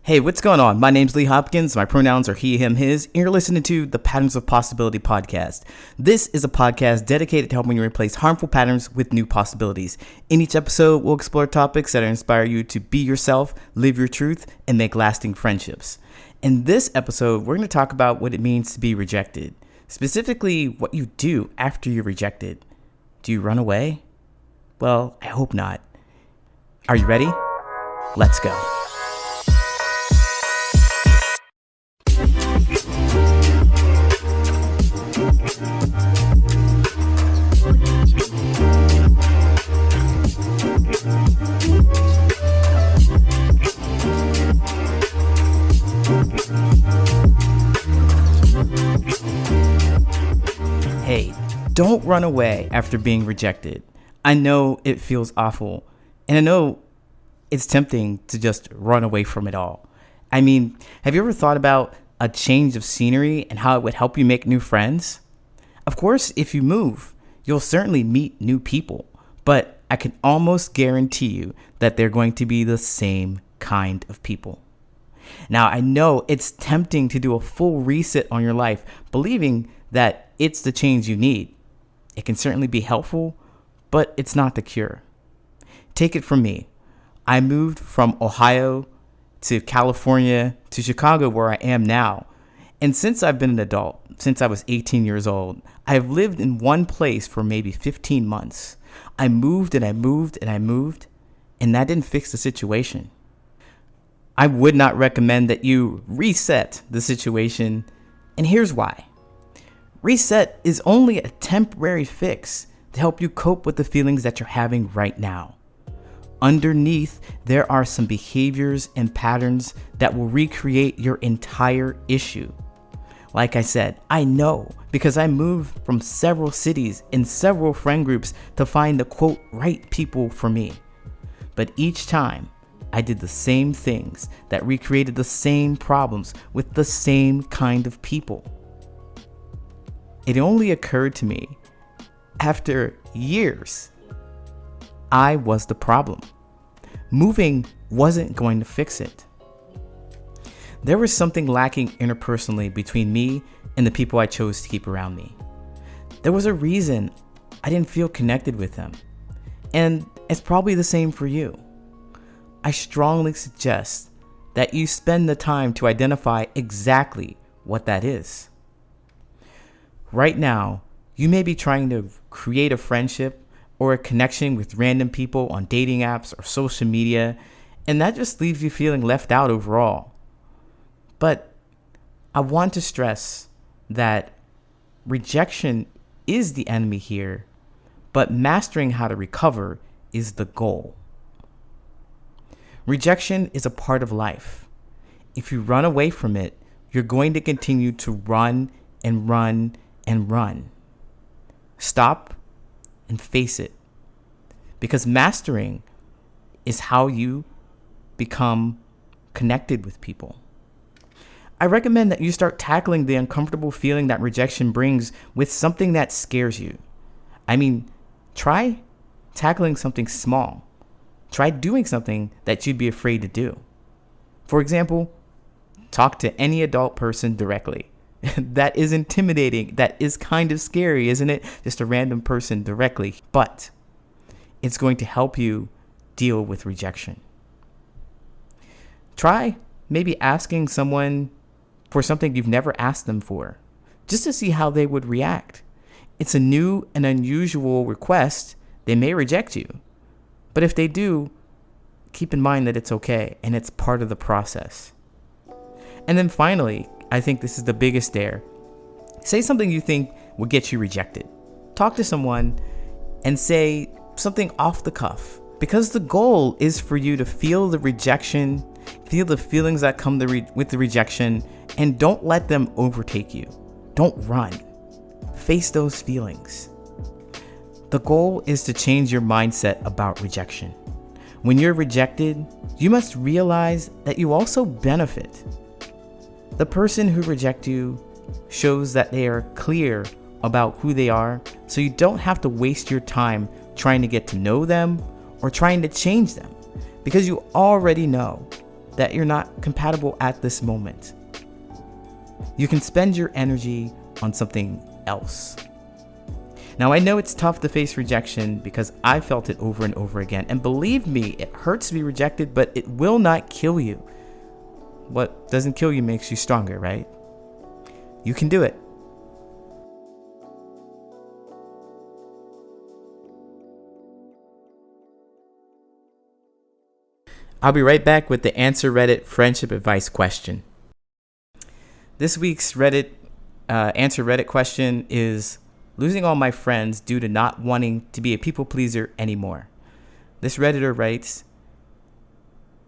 Hey, what's going on? My name's Lee Hopkins. My pronouns are he, him, his, and you're listening to the Patterns of Possibility podcast. This is a podcast dedicated to helping you replace harmful patterns with new possibilities. In each episode, we'll explore topics that inspire you to be yourself, live your truth, and make lasting friendships. In this episode, we're going to talk about what it means to be rejected, specifically what you do after you're rejected. Do you run away? Well, I hope not. Are you ready? Let's go. Hey, don't run away after being rejected. I know it feels awful, and I know it's tempting to just run away from it all. I mean, have you ever thought about a change of scenery and how it would help you make new friends? Of course, if you move, you'll certainly meet new people, but I can almost guarantee you that they're going to be the same kind of people. Now, I know it's tempting to do a full reset on your life, believing that it's the change you need. It can certainly be helpful, but it's not the cure. Take it from me. I moved from Ohio to California to Chicago, where I am now. And since I've been an adult, since I was 18 years old, I've lived in one place for maybe 15 months. I moved and I moved and I moved, and that didn't fix the situation. I would not recommend that you reset the situation, and here's why. Reset is only a temporary fix to help you cope with the feelings that you're having right now. Underneath, there are some behaviors and patterns that will recreate your entire issue. Like I said, I know because I moved from several cities and several friend groups to find the quote right people for me. But each time, I did the same things that recreated the same problems with the same kind of people. It only occurred to me after years, I was the problem. Moving wasn't going to fix it. There was something lacking interpersonally between me and the people I chose to keep around me. There was a reason I didn't feel connected with them. And it's probably the same for you. I strongly suggest that you spend the time to identify exactly what that is. Right now, you may be trying to create a friendship or a connection with random people on dating apps or social media, and that just leaves you feeling left out overall. But I want to stress that rejection is the enemy here, but mastering how to recover is the goal. Rejection is a part of life. If you run away from it, you're going to continue to run and run and run. Stop and face it. Because mastering is how you become connected with people. I recommend that you start tackling the uncomfortable feeling that rejection brings with something that scares you. I mean, try tackling something small. Try doing something that you'd be afraid to do. For example, talk to any adult person directly. That is intimidating. That is kind of scary, isn't it? Just a random person directly. But it's going to help you deal with rejection. Try maybe asking someone for something you've never asked them for, just to see how they would react. It's a new and unusual request. They may reject you. But if they do, keep in mind that it's okay and it's part of the process. And then finally, I think this is the biggest dare. Say something you think will get you rejected. Talk to someone and say something off the cuff, because the goal is for you to feel the rejection, feel the feelings that come with the rejection, and don't let them overtake you. Don't run. Face those feelings. The goal is to change your mindset about rejection. When you're rejected, you must realize that you also benefit. The person who rejects you shows that they are clear about who they are, so you don't have to waste your time trying to get to know them or trying to change them, because you already know that you're not compatible at this moment. You can spend your energy on something else. Now, I know it's tough to face rejection because I felt it over and over again. And believe me, it hurts to be rejected, but it will not kill you. What doesn't kill you makes you stronger, right? You can do it. I'll be right back with the Answer Reddit friendship advice question. This week's Answer Reddit question is losing all my friends due to not wanting to be a people pleaser anymore. This Redditor writes,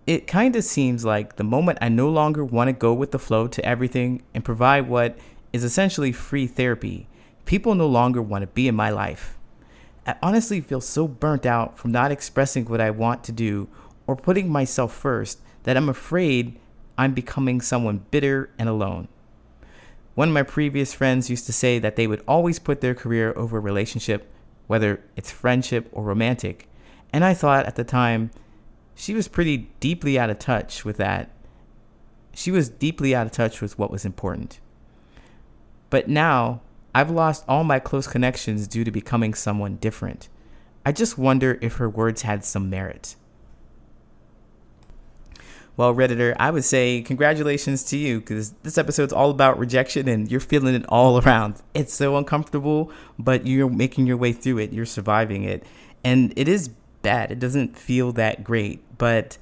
it kind of seems like the moment I no longer want to go with the flow to everything and provide what is essentially free therapy, people no longer want to be in my life. I honestly feel so burnt out from not expressing what I want to do or putting myself first that I'm afraid I'm becoming someone bitter and alone. One of my previous friends used to say that they would always put their career over a relationship, whether it's friendship or romantic. And I thought at the time, she was pretty deeply out of touch with that. She was deeply out of touch with what was important. But now, I've lost all my close connections due to becoming someone different. I just wonder if her words had some merit. Well, Redditor, I would say congratulations to you because this episode's all about rejection and you're feeling it all around. It's so uncomfortable, but you're making your way through it. You're surviving it. And it is bad. It doesn't feel that great, but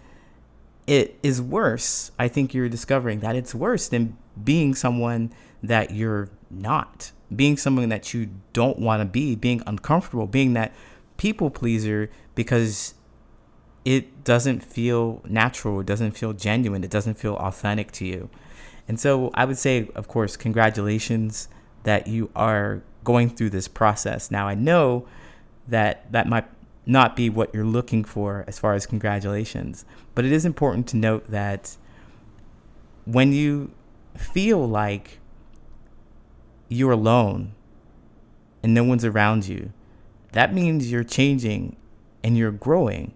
it is worse. I think you're discovering that it's worse than being someone that you're not, being someone that you don't want to be, being uncomfortable, being that people pleaser because it doesn't feel natural. It doesn't feel genuine. It doesn't feel authentic to you. And so I would say, of course, congratulations that you are going through this process. Now, I know that that might not be what you're looking for as far as congratulations, but it is important to note that when you feel like you're alone and no one's around you, that means you're changing and you're growing.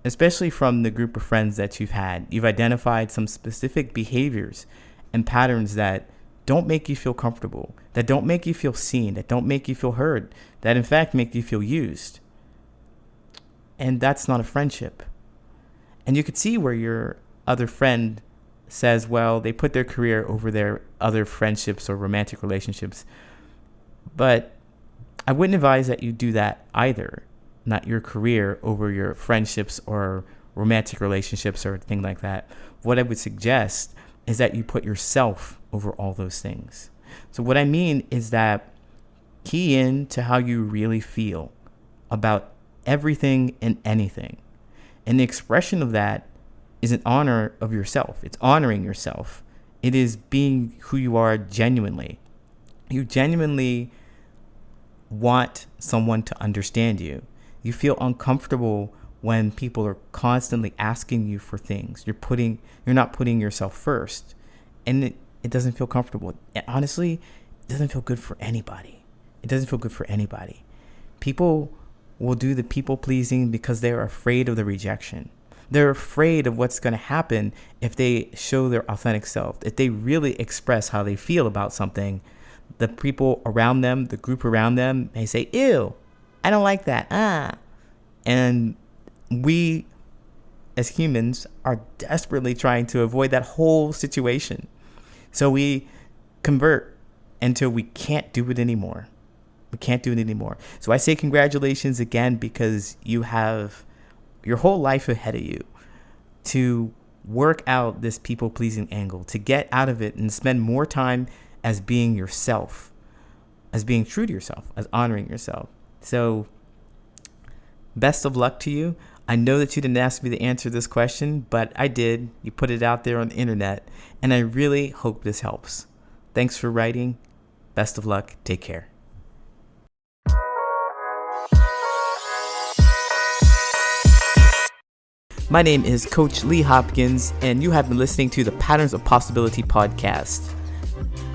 Especially from the group of friends that you've had. You've identified some specific behaviors and patterns that don't make you feel comfortable, that don't make you feel seen, that don't make you feel heard, that in fact make you feel used. And that's not a friendship. And you could see where your other friend says, well, they put their career over their other friendships or romantic relationships. But I wouldn't advise that you do that either. Not your career over your friendships or romantic relationships or anything like that. What I would suggest is that you put yourself over all those things. So what I mean is that key in to how you really feel about everything and anything. And the expression of that is an honor of yourself. It's honoring yourself. It is being who you are genuinely. You genuinely want someone to understand you. You feel uncomfortable when people are constantly asking you for things. You're not putting yourself first. And it doesn't feel comfortable. And honestly, it doesn't feel good for anybody. It doesn't feel good for anybody. People will do the people pleasing because they're afraid of the rejection. They're afraid of what's going to happen if they show their authentic self. If they really express how they feel about something, the people around them, the group around them may say, ew, I don't like that. And we as humans are desperately trying to avoid that whole situation. So we convert until we can't do it anymore. We can't do it anymore. So I say congratulations again because you have your whole life ahead of you to work out this people pleasing angle, to get out of it and spend more time as being yourself, as being true to yourself, as honoring yourself. So best of luck to you. I know that you didn't ask me to answer this question, but I did. You put it out there on the internet, and I really hope this helps. Thanks for writing. Best of luck. Take care. My name is Coach Lee Hopkins, and you have been listening to the Patterns of Possibility podcast.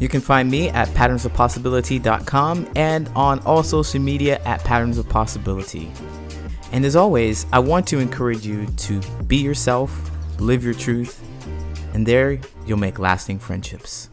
You can find me at patternsofpossibility.com and on all social media at Patterns of Possibility. And as always, I want to encourage you to be yourself, live your truth, and there you'll make lasting friendships.